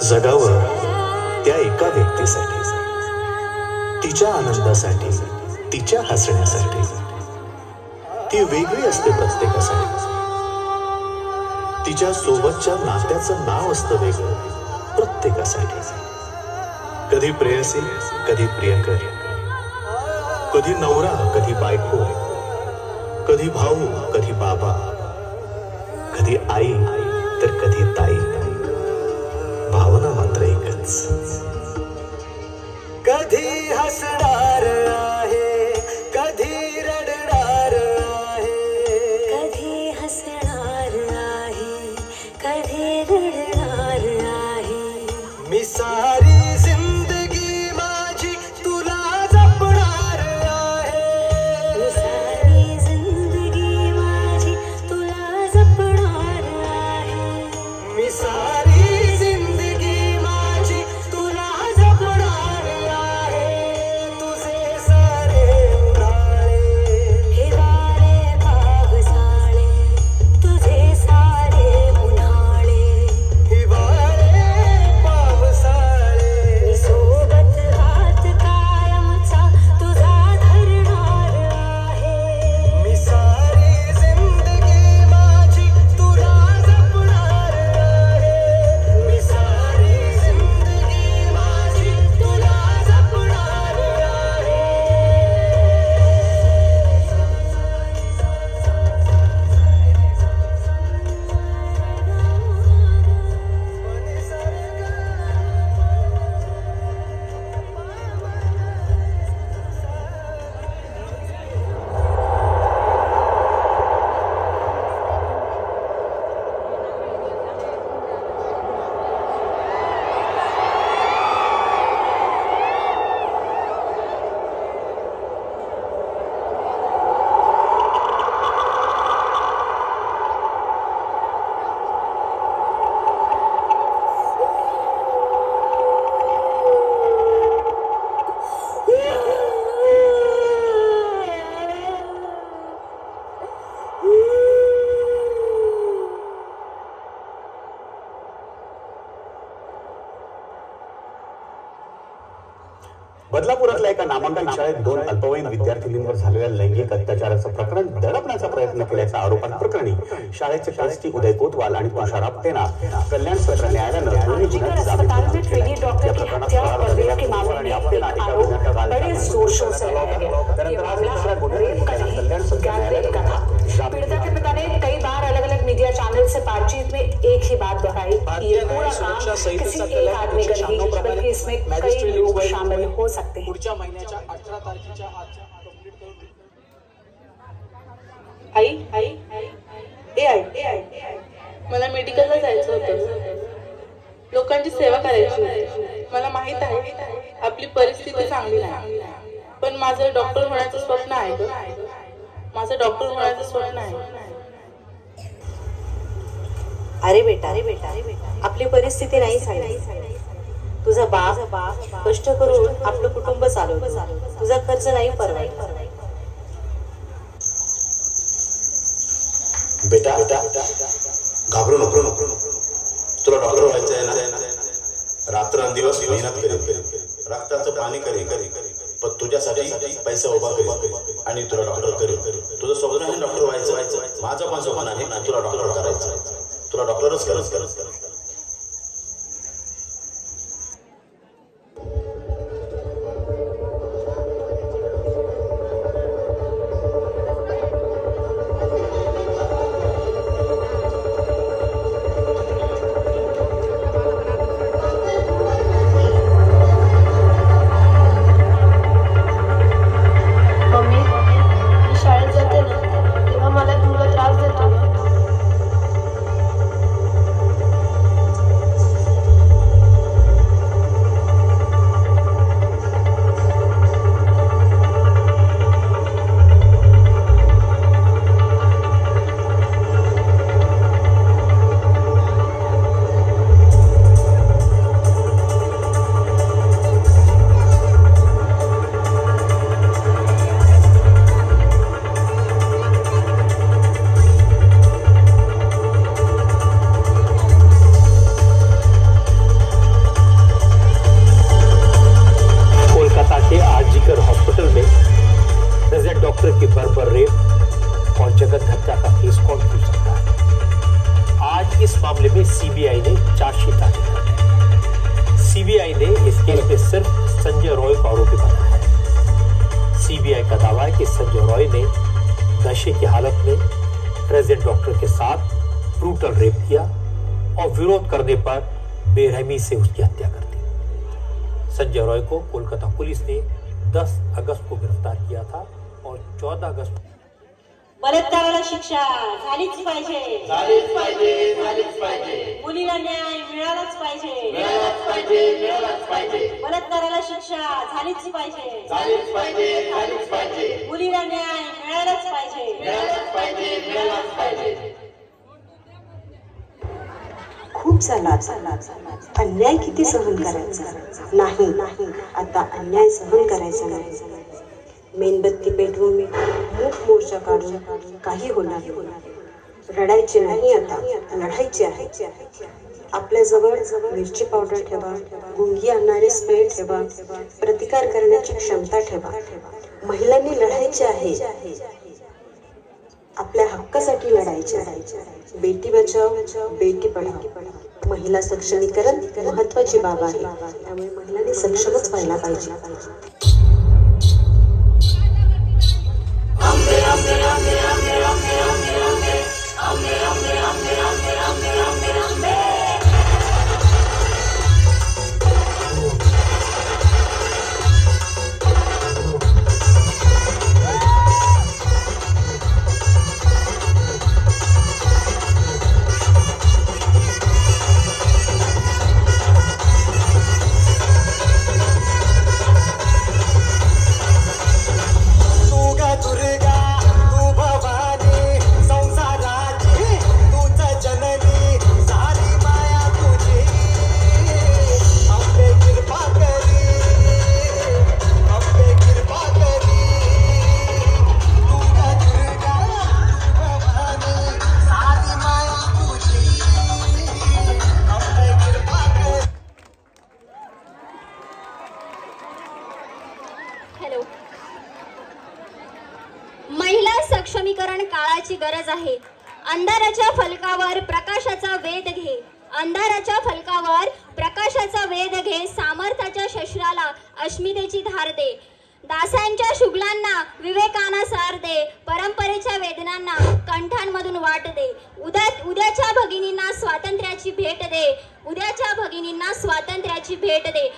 जगावं त्या एका व्यक्तीसाठी, तिच्या आनंदासाठी, तिच्या हसण्यासाठी. ती वेगळी असते प्रत्येकासाठी. तिच्या सोबतच्या नात्याचं नाव असतं वेगळं प्रत्येकासाठी. कधी प्रेयसी, कधी प्रियकर, कधी नवरा, कधी बायको, कधी भाऊ, कधी बाबा, कधी आई तर कधी ताई. भावना मात्र एकच. कधी हसणार आहे, कधी रडणार आहे, कधी हसणार आहे, कधी रडणार आहे. मी सारी जिंदगी माझी तुला जपणार आहे. मी सारी जिंदगी माझी तुला जपणार आहे. मी सारी जिंदगी माझी तुला जपणार आहे. तुझे सारे उन्हाळे, हिवाळे पावसाळे, तुझे सारे उन्हाळे, हिवाळे पावसाळे. मी सोबत हात कायमचा तुझा धरणार आहे. मी सारी जिंदगी माझी तुला जपणार आहे. मी सारी जिंदगी माझी तुला जपणार आहे. बदलापुरातल्या एका नामांकित शाळेत 2 अल्पवयीन विद्यार्थिनींवर झालेल्या लैंगिक अत्याचाराचं प्रकरण दडपण्याचा प्रयत्न केल्याच्या आरोपांप्रकरणी शाळेचे ट्रस्टी उदय कोतवाल आणि तुषार आपटेंना कल्याण सत्र न्यायालयानं दोन्ही गुन्ह्यात जामीन मंजूर केला. या प्रकरणात फरार झालेल्या कोतवाल आणि आपटेंना एका गुन्ह्याच्या कल्याण सत्र न्यायालयानं पीड़िता के पिता ने कई बार अलग अलग मीडिया चैनल से बातचीत में एक ही बात दोहराई कि ये पूरा काम किसी एक आदमी का नहीं, बल्कि इसमें कई लोग शामिल हो सकते हैं. पुढच्या महिन्याच्या 18 तारखेच्या आत कंप्लीट करून मला मेडिकलला जायचं होतं. लोकांची सेवा करायची होती. मला माहित आहे आपली परिस्थिती चांगली नाही, पण माझं डॉक्टर होण्याचं स्वप्न आहे ग. माझं डॉक्टर होण्याचं स्वप्न आहे. अरे बेटा आपली परिस्थिती नाही चांगली. तुझा बाप कष्ट करून आपलं कुटुंब चालवतो. तुझा खर्च नाही परवडत. बेटा घाबरू नको. तुला डॉक्टर व्हायचं आहे ना. रात्रंदिवस मेहनत करेल, रक्ताचं पाणी करेल, पण तुझ्यासाठी पैसा उभा करेल आणि तुला डॉक्टर करेल. तुझं स्वप्न आहे डॉक्टर व्हायचं. माझं पण स्वप्न आहे तुला डॉक्टर करायचं. तुला डॉक्टरच करत. सिर्फ संजय रॉय को आरोपी बनाया है। सीबीआई का दावा है कि संजय रॉय ने नशे की हालत में रेजिडेंट डॉक्टर के साथ ब्रूटल रेप किया और विरोध करने पर बेरहमी से उसकी हत्या कर दी। संजय रॉय को कोलकाता पुलिस ने 10 अगस्त को गिरफ्तार किया था और 14 अगस्त बलात्काराला शिक्षा झालीच पाहिजे मुलीला न्याय मिळालाच पाहिजे बलात्काराला शिक्षा झालीच पाहिजे मुलीला न्याय मिळालाच पाहिजे खूप झाला अन्याय किती सहन करायचा नाही आता अन्याय सहन करायचा नाही मेणबत्ती पेटवून मूक मोर्चा काढून काही होणार नाही रडायचे नाही आता लढायचे आहे आपल्याजवळ मिरची पावडर ठेवा गुंगी आणणारे स्प्रे ठेवा प्रतिकार करण्याची क्षमता ठेवा महिलांनी लढायचे आहे आपल्या हक्कासाठी लढायचे आहे बेटी बचाव बेटी पढाव महिला सक्षमीकरण महत्वाची बाब आहे त्यामुळे महिलांनी सक्षमच व्हायला पाहिजे महिला सक्षमीकरण काळाची गरज आहे अंधाराच्या फलकावर प्रकाशाचा वेध घे अंधाराच्या फलकावर प्रकाशाचा वेध घे सामर्थ्याच्या शस्त्राला अस्मितेची धार दे दासांच्या शुगलांना विवेकाना सार दे परंपरेच्या वेदनांना कंठांमधून वाट दे उद्याच्या भगिनींना स्वातंत्र्याची भेट दे उद्याच्या भगिनींना स्वातंत्र्याची भेट दे